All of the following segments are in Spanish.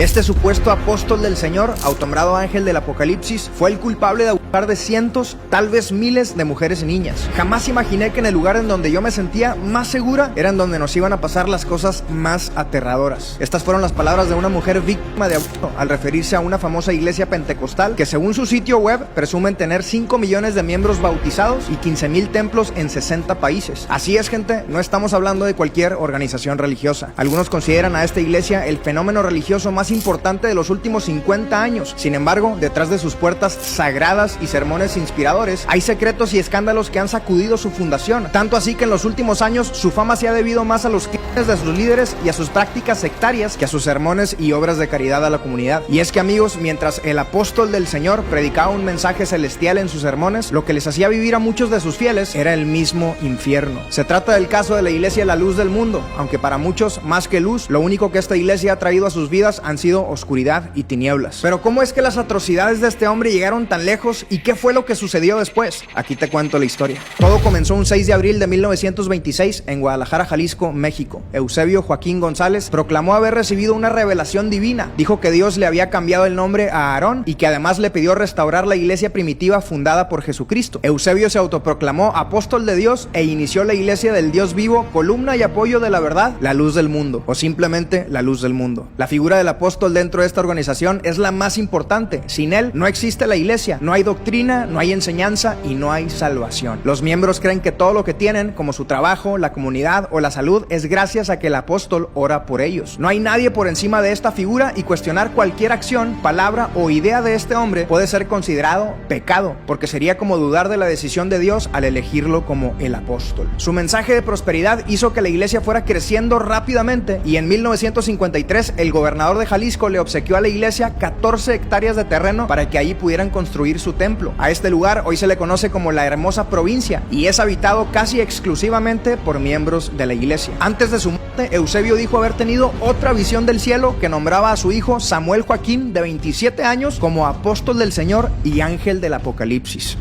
Este supuesto apóstol del Señor, autonombrado ángel del Apocalipsis, fue el culpable de abusar de cientos, tal vez miles de mujeres y niñas. Jamás imaginé que en el lugar en donde yo me sentía más segura era en donde nos iban a pasar las cosas más aterradoras. Estas fueron las palabras de una mujer víctima de abuso al referirse a una famosa iglesia pentecostal que, según su sitio web, presumen tener 5 millones de miembros bautizados y 15,000 templos en 60 países. Así es, gente, no estamos hablando de cualquier organización religiosa. Algunos consideran a esta iglesia el fenómeno religioso más importante de los últimos 50 años. Sin embargo, detrás de sus puertas sagradas y sermones inspiradores, hay secretos y escándalos que han sacudido su fundación. Tanto así que en los últimos años su fama se ha debido más a los crímenes de sus líderes y a sus prácticas sectarias que a sus sermones y obras de caridad a la comunidad. Y es que, amigos, mientras el apóstol del Señor predicaba un mensaje celestial en sus sermones, lo que les hacía vivir a muchos de sus fieles era el mismo infierno. Se trata del caso de la iglesia La Luz del Mundo, aunque para muchos, más que luz, lo único que esta iglesia ha traído a sus vidas han sido oscuridad y tinieblas. Pero ¿cómo es que las atrocidades de este hombre llegaron tan lejos y qué fue lo que sucedió después? Aquí te cuento la historia. Todo comenzó un 6 de abril de 1926 en Guadalajara, Jalisco, México. Eusebio Joaquín González proclamó haber recibido una revelación divina. Dijo que Dios le había cambiado el nombre a Aarón y que además le pidió restaurar la iglesia primitiva fundada por Jesucristo. Eusebio se autoproclamó apóstol de Dios e inició la iglesia del Dios vivo, columna y apoyo de la verdad, la luz del mundo, o simplemente la luz del mundo. La figura del apóstol dentro de esta organización es la más importante. Sin él no existe la iglesia, no hay doctrina, no hay enseñanza y no hay salvación. Los miembros creen que todo lo que tienen, como su trabajo, la comunidad o la salud, es gracias a que el apóstol ora por ellos. No hay nadie por encima de esta figura y cuestionar cualquier acción, palabra o idea de este hombre puede ser considerado pecado, porque sería como dudar de la decisión de Dios al elegirlo como el apóstol. Su mensaje de prosperidad hizo que la iglesia fuera creciendo rápidamente y en 1953 el gobernador de Jalisco le obsequió a la iglesia 14 hectáreas de terreno para que ahí pudieran construir su templo. A este lugar hoy se le conoce como la Hermosa Provincia y es habitado casi exclusivamente por miembros de la iglesia. Antes de su muerte, Eusebio dijo haber tenido otra visión del cielo que nombraba a su hijo Samuel Joaquín, de 27 años, como apóstol del Señor y ángel del Apocalipsis.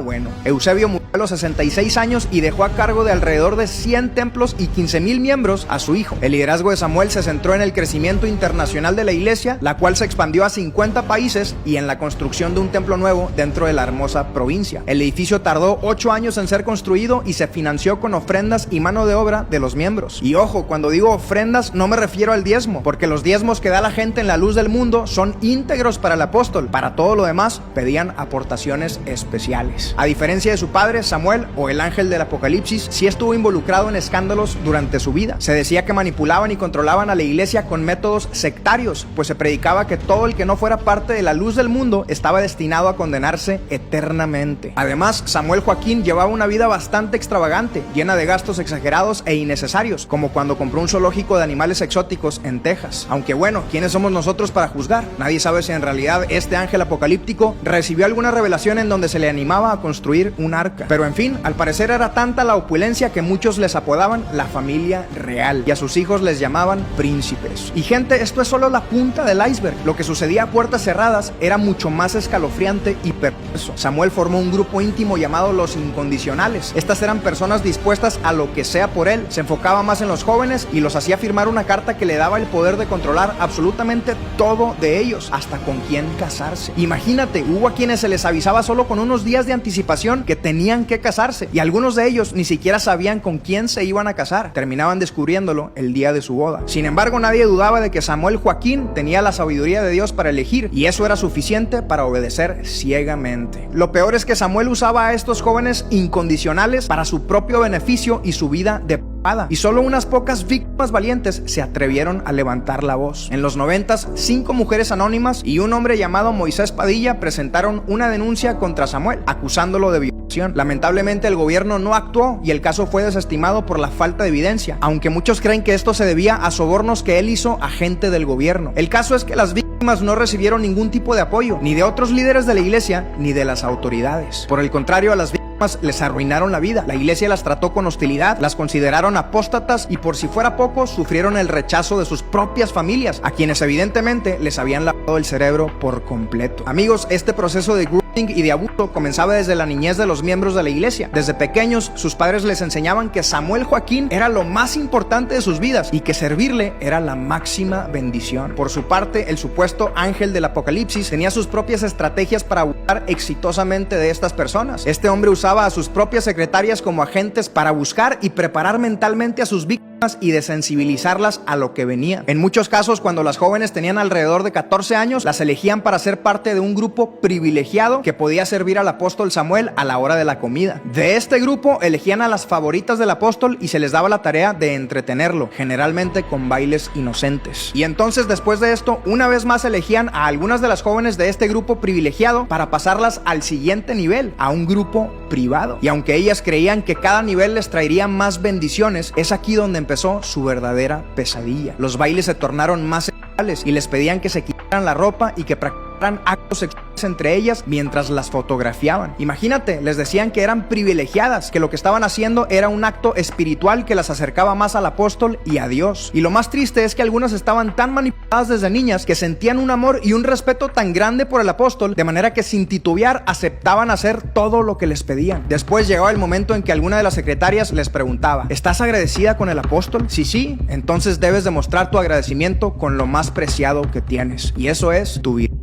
Bueno, Eusebio murió a los 66 años y dejó a cargo de alrededor de 100 templos y 15,000 miembros a su hijo. El liderazgo de Samuel se centró en el crecimiento internacional de la iglesia, la cual se expandió a 50 países y en la construcción de un templo nuevo dentro de la Hermosa Provincia. El edificio tardó 8 años en ser construido y se financió con ofrendas y mano de obra de los miembros. Y ojo, cuando digo ofrendas no me refiero al diezmo, porque los diezmos que da la gente en la luz del mundo son íntegros para el apóstol. Para todo lo demás pedían aportaciones especiales. A diferencia de su padre, Samuel, o el ángel del Apocalipsis, sí estuvo involucrado en escándalos durante su vida. Se decía que manipulaban y controlaban a la iglesia con métodos sectarios, pues se predicaba que todo el que no fuera parte de la luz del mundo estaba destinado a condenarse eternamente. Además, Samuel Joaquín llevaba una vida bastante extravagante, llena de gastos exagerados e innecesarios, como cuando compró un zoológico de animales exóticos en Texas. Aunque bueno, ¿quiénes somos nosotros para juzgar? Nadie sabe si en realidad este ángel apocalíptico recibió alguna revelación en donde se le animaba a construir un arca. Pero en fin, al parecer era tanta la opulencia que muchos les apodaban la familia real y a sus hijos les llamaban príncipes. Y gente, esto es solo la punta del iceberg. Lo que sucedía a puertas cerradas era mucho más escalofriante y perverso. Samuel formó un grupo íntimo llamado los incondicionales. Estas eran personas dispuestas a lo que sea por él. Se enfocaba más en los jóvenes y los hacía firmar una carta que le daba el poder de controlar absolutamente todo de ellos, hasta con quién casarse. Imagínate, hubo a quienes se les avisaba solo con unos días de anticipación que tenían que casarse y algunos de ellos ni siquiera sabían con quién se iban a casar. Terminaban descubriéndolo el día de su boda. Sin embargo, nadie dudaba de que Samuel Joaquín tenía la sabiduría de Dios para elegir y eso era suficiente para obedecer ciegamente. Lo peor es que Samuel usaba a estos jóvenes incondicionales para su propio beneficio y su vida de y solo unas pocas víctimas valientes se atrevieron a levantar la voz. En los 90s, 5 mujeres anónimas y un hombre llamado Moisés Padilla presentaron una denuncia contra Samuel, acusándolo de violación. Lamentablemente el gobierno no actuó y el caso fue desestimado por la falta de evidencia, aunque muchos creen que esto se debía a sobornos que él hizo a gente del gobierno. El caso es que las víctimas no recibieron ningún tipo de apoyo, ni de otros líderes de la iglesia, ni de las autoridades. Por el contrario, a las víctimas les arruinaron la vida. La iglesia las trató con hostilidad, las consideraron apóstatas y por si fuera poco, sufrieron el rechazo de sus propias familias, a quienes evidentemente les habían lavado el cerebro por completo. Amigos, este proceso de grooming y de abuso comenzaba desde la niñez de los miembros de la iglesia. Desde pequeños, sus padres les enseñaban que Samuel Joaquín era lo más importante de sus vidas y que servirle era la máxima bendición. Por su parte, el supuesto ángel del Apocalipsis tenía sus propias estrategias para abusar exitosamente de estas personas. Este hombre usaba a sus propias secretarias como agentes para buscar y preparar mentalmente a sus víctimas y desensibilizarlas a lo que venía. En muchos casos, cuando las jóvenes tenían alrededor de 14 años, las elegían para ser parte de un grupo privilegiado que podía servir al apóstol Samuel a la hora de la comida. De este grupo, elegían a las favoritas del apóstol y se les daba la tarea de entretenerlo, generalmente con bailes inocentes. Y entonces, después de esto, una vez más elegían a algunas de las jóvenes de este grupo privilegiado para pasarlas al siguiente nivel, a un grupo privado. Y aunque ellas creían que cada nivel les traería más bendiciones, es aquí donde empezó su verdadera pesadilla. Los bailes se tornaron más sexuales y les pedían que se quitaran la ropa y que practicaran actos sexuales entre ellas mientras las fotografiaban. Imagínate, les decían que eran privilegiadas, que lo que estaban haciendo era un acto espiritual que las acercaba más al apóstol y a Dios. Y lo más triste es que algunas estaban tan manipuladas desde niñas que sentían un amor y un respeto tan grande por el apóstol, de manera que sin titubear aceptaban hacer todo lo que les pedían. Después llegaba el momento en que alguna de las secretarias les preguntaba: ¿estás agradecida con el apóstol? Si sí, entonces debes demostrar tu agradecimiento con lo más preciado que tienes, y eso es tu vida.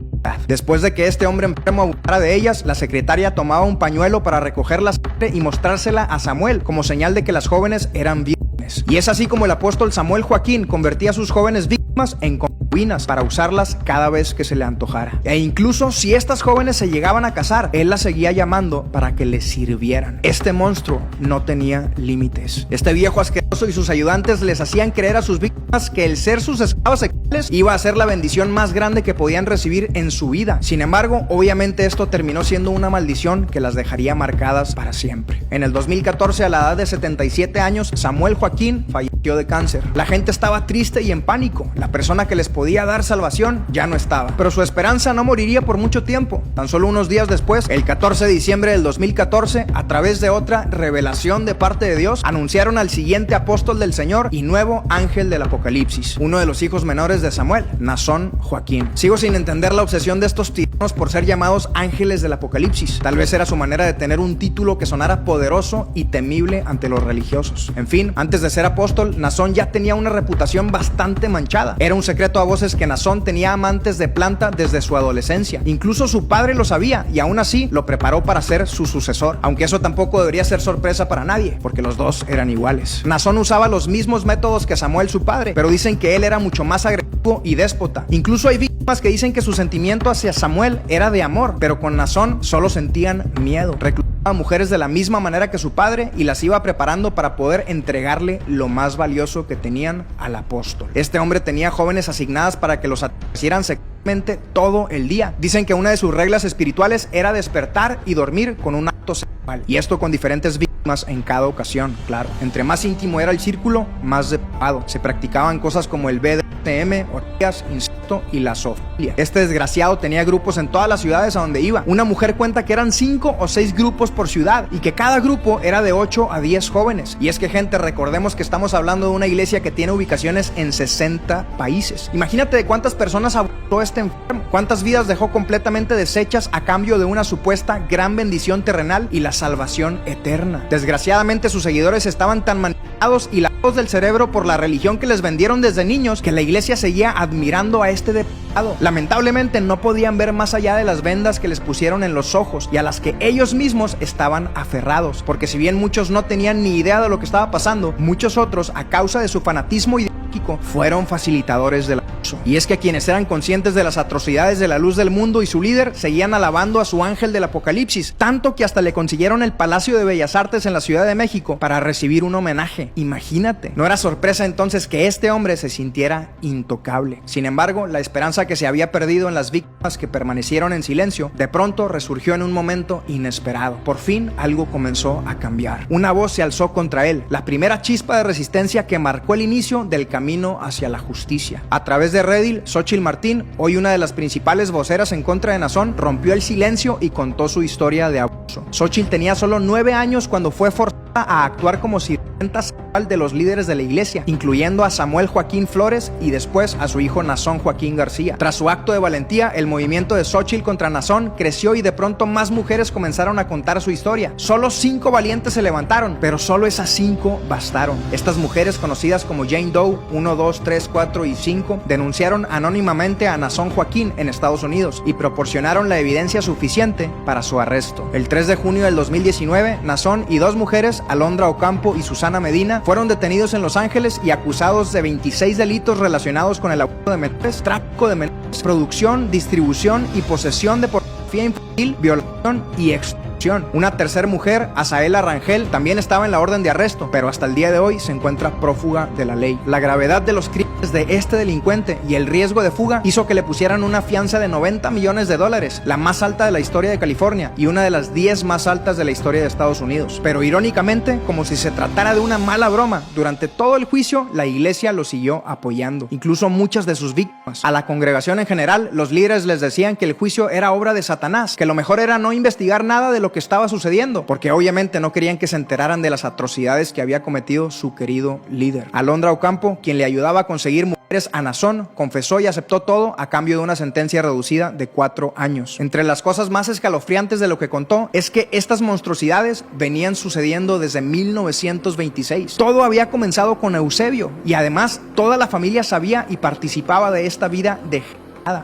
Después de que este hombre enfermo abusara de ellas, la secretaria tomaba un pañuelo para recoger la sangre y mostrársela a Samuel como señal de que las jóvenes eran vírgenes. Y es así como el apóstol Samuel Joaquín convertía a sus jóvenes víctimas en concubinas para usarlas cada vez que se le antojara. E incluso si estas jóvenes se llegaban a casar, él las seguía llamando para que les sirvieran. Este monstruo no tenía límites. Este viejo asqueroso y sus ayudantes les hacían creer a sus víctimas que el ser sus esclavas sexuales iba a ser la bendición más grande que podían recibir en su vida. Sin embargo, obviamente esto terminó siendo una maldición que las dejaría marcadas para siempre. En el 2014, a la edad de 77 años, Samuel Joaquín falleció de cáncer. La gente estaba triste y en pánico. La persona que les podía dar salvación ya no estaba. Pero su esperanza no moriría por mucho tiempo. Tan solo unos días después, el 14 de diciembre del 2014, a través de otra revelación de parte de Dios, anunciaron al siguiente apóstol del Señor y nuevo ángel del Apocalipsis, uno de los hijos menores de Samuel, Naasón Joaquín. Sigo sin entender la obsesión de estos tiranos por ser llamados ángeles del Apocalipsis. Tal vez era su manera de tener un título que sonara poderoso y temible ante los religiosos. En fin, antes de ser apóstol, Naasón ya tenía una reputación bastante manchada. Era un secreto a voces que Naasón tenía amantes de planta desde su adolescencia. Incluso su padre lo sabía y aún así lo preparó para ser su sucesor. Aunque eso tampoco debería ser sorpresa para nadie, porque los dos eran iguales. Naasón usaba los mismos métodos que Samuel, su padre, pero dicen que él era mucho más agresivo y déspota. Incluso hay víctimas que dicen que su sentimiento hacia Samuel era de amor, pero con Naasón solo sentían miedo. Reclutaba a mujeres de la misma manera que su padre y las iba preparando para poder entregarle lo más valioso que tenían al apóstol. Este hombre tenía jóvenes asignadas para que los satisfacieran sexualmente todo el día. Dicen que una de sus reglas espirituales era despertar y dormir con un acto sexual, y esto con diferentes víctimas en cada ocasión, claro. Entre más íntimo era el círculo, más depravado. Se practicaban cosas como el BDSM, orgías, incesto y la zoofilia. Este desgraciado tenía grupos en todas las ciudades a donde iba. Una mujer cuenta que eran 5 o 6 grupos por ciudad y que cada grupo era de 8 a 10 jóvenes. Y es que, gente, recordemos que estamos hablando de una iglesia que tiene ubicaciones en 60 países. Imagínate de cuántas personas abusó este enfermo, cuántas vidas dejó completamente deshechas a cambio de una supuesta gran bendición terrenal y la salvación eterna. Desgraciadamente, sus seguidores estaban tan manipulados y lavados del cerebro por la religión que les vendieron desde niños que la iglesia seguía admirando a este depravado. Lamentablemente no podían ver más allá de las vendas que les pusieron en los ojos y a las que ellos mismos estaban aferrados, porque si bien muchos no tenían ni idea de lo que estaba pasando, muchos otros, a causa de su fanatismo ideológico, fueron facilitadores del abuso. Y es que quienes eran conscientes de las atrocidades de la luz del mundo y su líder seguían alabando a su ángel del Apocalipsis, tanto que hasta le consiguieron el Palacio de Bellas Artes en la Ciudad de México para recibir un homenaje. Imagínate. No era sorpresa entonces que este hombre se sintiera intocable. Sin embargo, la esperanza que se había perdido en las víctimas que permanecieron en silencio, de pronto resurgió en un momento inesperado. Por fin algo comenzó a cambiar. Una voz se alzó contra él, la primera chispa de resistencia que marcó el inicio del camino hacia la justicia. A través de Reddit, Xóchitl Martín, hoy una de las principales voceras en contra de Naasón, rompió el silencio y contó su historia de abuso. Xóchitl tenía solo 9 años cuando fue forzada a actuar como sirvienta sexual de los líderes de la iglesia, incluyendo a Samuel Joaquín Flores y después a su hijo Nazón Joaquín García. Tras su acto de valentía, el movimiento de Xóchitl contra Nazón creció y de pronto más mujeres comenzaron a contar su historia. Solo 5 valientes se levantaron, pero solo esas 5 bastaron. Estas mujeres, conocidas como Jane Doe 1, 2, 3, 4 y 5, denunciaron anónimamente a Nazón Joaquín en Estados Unidos y proporcionaron la evidencia suficiente para su arresto. El 3 de junio del 2019, Nazón y 2 mujeres, Alondra Ocampo y Susana Medina, fueron detenidos en Los Ángeles y acusados de 26 delitos relacionados con el abuso de menores, tráfico de menores, producción, distribución y posesión de pornografía infantil, violación y extorsión. Una tercera mujer, Azaela Rangel, también estaba en la orden de arresto, pero hasta el día de hoy se encuentra prófuga de la ley. La gravedad de los crímenes de este delincuente y el riesgo de fuga hizo que le pusieran una fianza de $90 millones, la más alta de la historia de California y una de las 10 más altas de la historia de Estados Unidos. Pero irónicamente, como si se tratara de una mala broma, durante todo el juicio la iglesia lo siguió apoyando, incluso muchas de sus víctimas. A la congregación en general, los líderes les decían que el juicio era obra de Satanás, que lo mejor era no investigar nada de lo que estaba sucediendo, porque obviamente no querían que se enteraran de las atrocidades que había cometido su querido líder. Alondra Ocampo, quien le ayudaba a conseguir mujeres a Nazón, confesó y aceptó todo a cambio de una sentencia reducida de 4 años. Entre las cosas más escalofriantes de lo que contó es que estas monstruosidades venían sucediendo desde 1926. Todo había comenzado con Eusebio y además toda la familia sabía y participaba de esta vida de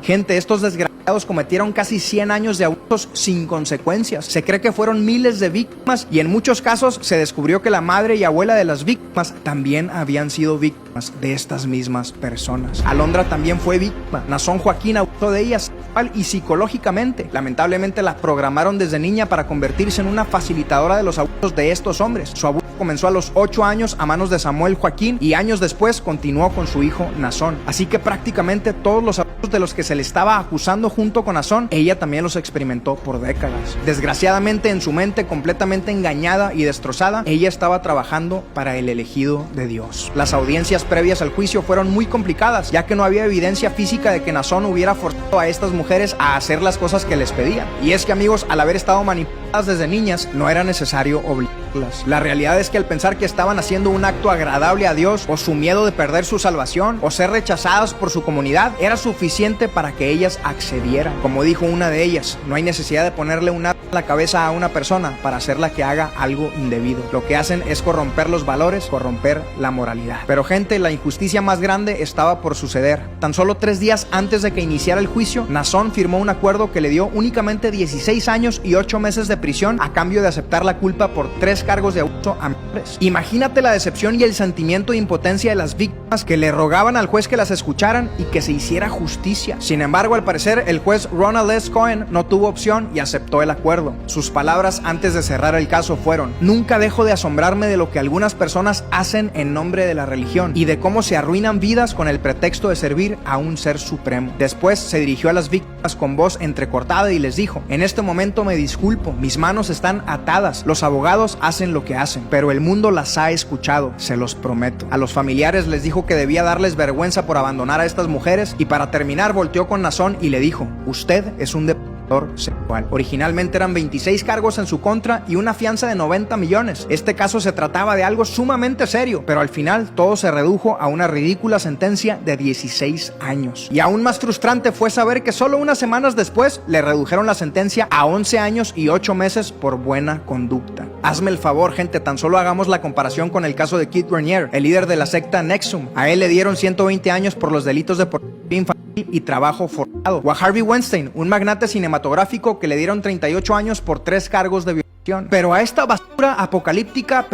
gente. Estos desgraciados cometieron casi 100 años de abusos sin consecuencias. Se cree que fueron miles de víctimas y en muchos casos se descubrió que la madre y abuela de las víctimas también habían sido víctimas de estas mismas personas. Alondra también fue víctima. Nazón Joaquín abusó de ella sexual y psicológicamente. Lamentablemente la programaron desde niña para convertirse en una facilitadora de los abusos de estos hombres. Su abuso comenzó a los 8 años a manos de Samuel Joaquín y años después continuó con su hijo Nazón. Así que prácticamente todos los abusos de los que se le estaba acusando junto con Nazón, ella también los experimentó por décadas. Desgraciadamente, en su mente completamente engañada y destrozada, ella estaba trabajando para el elegido de Dios. Las audiencias previas al juicio fueron muy complicadas, ya que no había evidencia física de que Nazón hubiera forzado a estas mujeres a hacer las cosas que les pedían. Y es que, amigos, al haber estado manipuladas desde niñas, no era necesario obligarlas. La realidad es que al pensar que estaban haciendo un acto agradable a Dios, o su miedo de perder su salvación, o ser rechazadas por su comunidad, era suficiente para que ellas accedieran. Como dijo una de ellas, no hay necesidad de ponerle un arma en la cabeza a una persona para hacerla que haga algo indebido. Lo que hacen es corromper los valores, corromper la moralidad. Pero gente, la injusticia más grande estaba por suceder. Tan solo 3 días antes de que iniciara el juicio, Nazón firmó un acuerdo que le dio únicamente 16 años y 8 meses de prisión a cambio de aceptar la culpa por 3 cargos de abuso a menores. Imagínate la decepción y el sentimiento de impotencia de las víctimas que le rogaban al juez que las escucharan y que se hiciera justicia. Sin embargo, al parecer, el juez Ronald S. Cohen no tuvo opción y aceptó el acuerdo. Sus palabras antes de cerrar el caso fueron: nunca dejo de asombrarme de lo que algunas personas hacen en nombre de la religión y de cómo se arruinan vidas con el pretexto de servir a un ser supremo. Después se dirigió a las víctimas con voz entrecortada y les dijo: en este momento me disculpo, mis manos están atadas, los abogados hacen lo que hacen, pero el mundo las ha escuchado, se los prometo. A los familiares les dijo que debía darles vergüenza por abandonar a estas mujeres y para terminar volteó con Nazón y le dijo: usted es un depredador sexual. Originalmente eran 26 cargos en su contra y una fianza de 90 millones. Este caso se trataba de algo sumamente serio, pero al final todo se redujo a una ridícula sentencia de 16 años. Y aún más frustrante fue saber que solo unas semanas después le redujeron la sentencia a 11 años y 8 meses por buena conducta. Hazme el favor, gente, tan solo hagamos la comparación con el caso de Keith Raniere, el líder de la secta NXIVM. A él le dieron 120 años por los delitos de pornografía infantil y trabajo forzado. O a Harvey Weinstein, un magnate cinematográfico, que le dieron 38 años por 3 cargos de violación. Pero a esta basura apocalíptica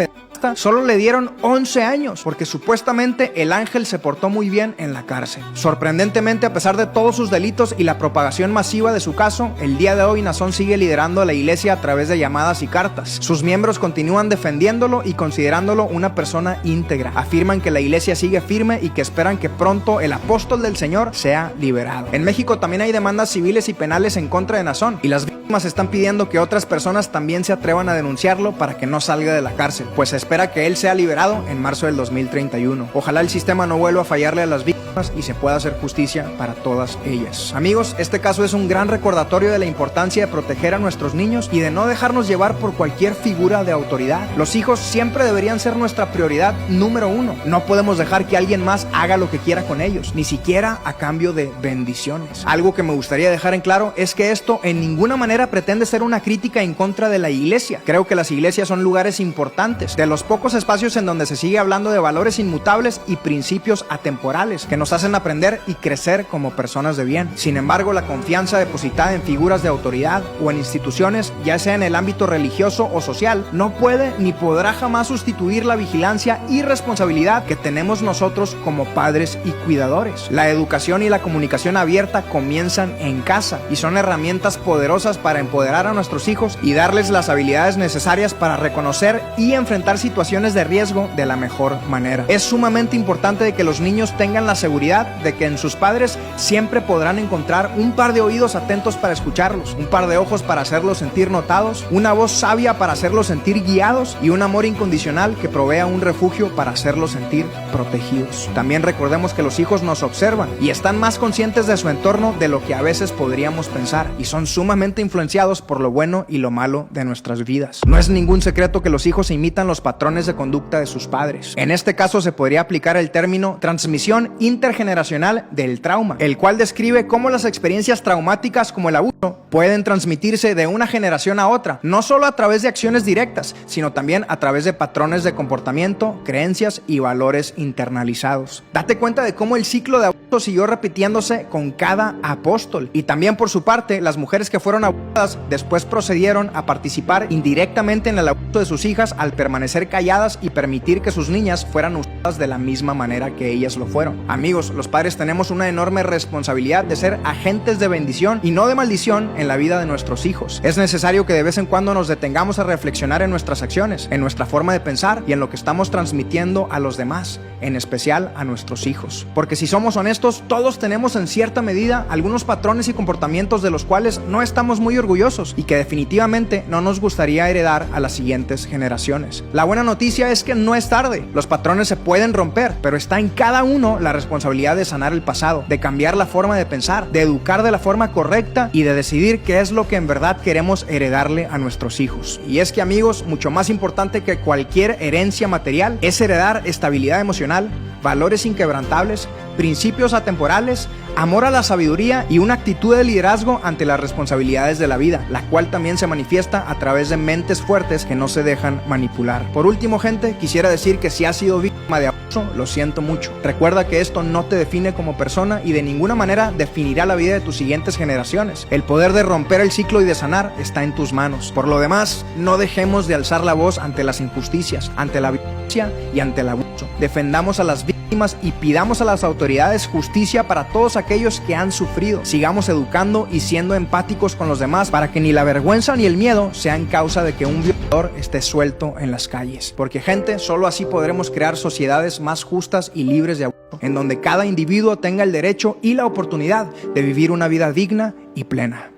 solo le dieron 11 años, porque supuestamente el ángel se portó muy bien en la cárcel. Sorprendentemente, a pesar de todos sus delitos y la propagación masiva de su caso, el día de hoy Nazón sigue liderando a la iglesia a través de llamadas y cartas. Sus miembros continúan defendiéndolo y considerándolo una persona íntegra. Afirman que la iglesia sigue firme y que esperan que pronto el apóstol del Señor sea liberado. En México también hay demandas civiles y penales en contra de Nazón, y las víctimas están pidiendo que otras personas también se atrevan a denunciarlo para que no salga de la cárcel, pues espera que él sea liberado en marzo del 2031. Ojalá el sistema no vuelva a fallarle a las víctimas y se pueda hacer justicia para todas ellas. Amigos, este caso es un gran recordatorio de la importancia de proteger a nuestros niños y de no dejarnos llevar por cualquier figura de autoridad. Los hijos siempre deberían ser nuestra prioridad número uno. No podemos dejar que alguien más haga lo que quiera con ellos, ni siquiera a cambio de bendiciones. Algo que me gustaría dejar en claro es que esto en ninguna manera pretende ser una crítica en contra de la iglesia. Creo que las iglesias son lugares importantes, de los pocos espacios en donde se sigue hablando de valores inmutables y principios atemporales que nos hacen aprender y crecer como personas de bien. Sin embargo, la confianza depositada en figuras de autoridad o en instituciones, ya sea en el ámbito religioso o social, no puede ni podrá jamás sustituir la vigilancia y responsabilidad que tenemos nosotros como padres y cuidadores. La educación y la comunicación abierta comienzan en casa y son herramientas poderosas para empoderar a nuestros hijos y darles las habilidades necesarias para reconocer y enfrentar situaciones de riesgo de la mejor manera. Es sumamente importante de que los niños tengan la seguridad de que en sus padres siempre podrán encontrar un par de oídos atentos para escucharlos, un par de ojos para hacerlos sentir notados, una voz sabia para hacerlos sentir guiados y un amor incondicional que provea un refugio para hacerlos sentir protegidos. También recordemos que los hijos nos observan y están más conscientes de su entorno de lo que a veces podríamos pensar y son sumamente influenciados por lo bueno y lo malo de nuestras vidas. No es ningún secreto que los hijos imitan los patrones de conducta de sus padres. En este caso se podría aplicar el término transmisión intergeneracional del trauma, el cual describe cómo las experiencias traumáticas como el abuso pueden transmitirse de una generación a otra, no solo a través de acciones directas, sino también a través de patrones de comportamiento, creencias y valores internalizados. Date cuenta de cómo el ciclo de abuso siguió repitiéndose con cada apóstol. Y también por su parte, las mujeres que fueron abusadas después procedieron a participar indirectamente en el abuso de sus hijas al permanecer calladas y permitir que sus niñas fueran usadas de la misma manera que ellas lo fueron. Amigos, los padres tenemos una enorme responsabilidad de ser agentes de bendición y no de maldición en la vida de nuestros hijos. Es necesario que de vez en cuando nos detengamos a reflexionar en nuestras acciones, en nuestra forma de pensar y en lo que estamos transmitiendo a los demás, en especial a nuestros hijos. Porque si somos honestos, todos tenemos en cierta medida algunos patrones y comportamientos de los cuales no estamos muy orgullosos y que definitivamente no nos gustaría heredar a las siguientes generaciones. La buena noticia es que no es tarde. Los patrones se pueden romper, pero está en cada uno la responsabilidad de sanar el pasado, de cambiar la forma de pensar, de educar de la forma correcta y de decidir qué es lo que en verdad queremos heredarle a nuestros hijos. Y es que, amigos, mucho más importante que cualquier herencia material es heredar estabilidad emocional, valores inquebrantables, principios atemporales, amor a la sabiduría y una actitud de liderazgo ante las responsabilidades de la vida, la cual también se manifiesta a través de mentes fuertes que no se dejan manipular. Por último, gente, quisiera decir que si has sido víctima de abuso, lo siento mucho. Recuerda que esto no te define como persona y de ninguna manera definirá la vida de tus siguientes generaciones. El poder de romper el ciclo y de sanar está en tus manos. Por lo demás, no dejemos de alzar la voz ante las injusticias, ante la violencia y ante el abuso. Defendamos a las víctimas y pidamos a las autoridades justicia para todos aquellos que han sufrido. Sigamos educando y siendo empáticos con los demás para que ni la vergüenza ni el miedo sean causa de que un violador esté suelto en las calles. Porque, gente, solo así podremos crear sociedades más justas y libres de abuso, en donde cada individuo tenga el derecho y la oportunidad de vivir una vida digna y plena.